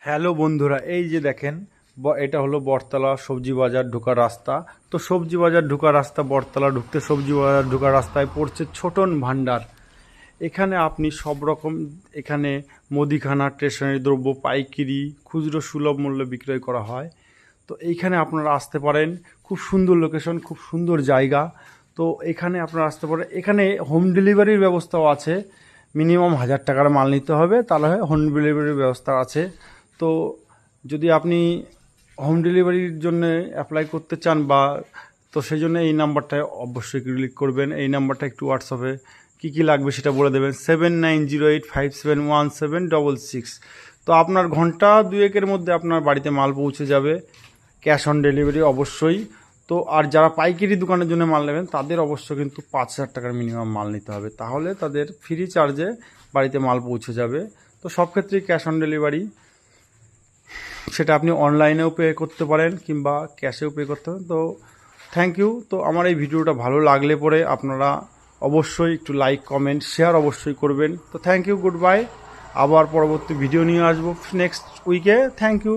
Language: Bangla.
হ্যালো বন্ধুরা, এই যে দেখেন এটা হলো বটতলা সবজি বাজার ঢোকার রাস্তা। তো সবজি বাজার ঢোকার রাস্তা, বটতলা ঢুকতে সবজি বাজার ঢোকার রাস্তায় পড়ছে ছোটন ভান্ডার। এখানে আপনি সব রকম, এখানে মুদিখানা, স্টেশনারি দ্রব্য পাইকারি, খুচরো সুলভ মূল্যে বিক্রয় করা হয়। তো এইখানে আপনারা আসতে পারেন। খুব সুন্দর লোকেশন, খুব সুন্দর জায়গা। তো এখানে আপনারা আসতে পারেন। এখানে হোম ডেলিভারির ব্যবস্থাও আছে। মিনিমাম 1000 টাকার মাল নিতে হবে, তাহলে হোম ডেলিভারির ব্যবস্থা আছে। তো যদি আপনি হোম ডেলিভারির জন্য অ্যাপ্লাই করতে চান তো সেই জন্য এই নাম্বারটায় অবশ্যই ক্লিক করবেন। এই নাম্বারটা একটু হোয়াটসঅ্যাপে কী লাগবে সেটা বলে দেবেন, 7908571766। তো আপনার ঘন্টা দুয়েকের মধ্যে আপনার বাড়িতে মাল পৌঁছে যাবে, ক্যাশ অন ডেলিভারি অবশ্যই। তো আর যারা পাইকারি দোকানের জন্য মাল নেবেন তাদের অবশ্য কিন্তু 5000 টাকার মিনিমাম মাল নিতে হবে, তাহলে তাদের ফ্রি চার্জে বাড়িতে মাল পৌঁছে যাবে। তো সব ক্ষেত্রেই ক্যাশ অন ডেলিভারি, সেটা আপনি অনলাইনেও পে করতে পারেন কিংবা ক্যাশেও পে করতে পারেন। তো থ্যাংক ইউ। তো আমার এই ভিডিওটা ভালো লাগলে পরে আপনারা অবশ্যই একটু লাইক, কমেন্ট, শেয়ার অবশ্যই করবেন। তো থ্যাংক ইউ, গুড বাই। আবার পরবর্তী ভিডিও নিয়ে আসবো নেক্সট উইকে। Thank you.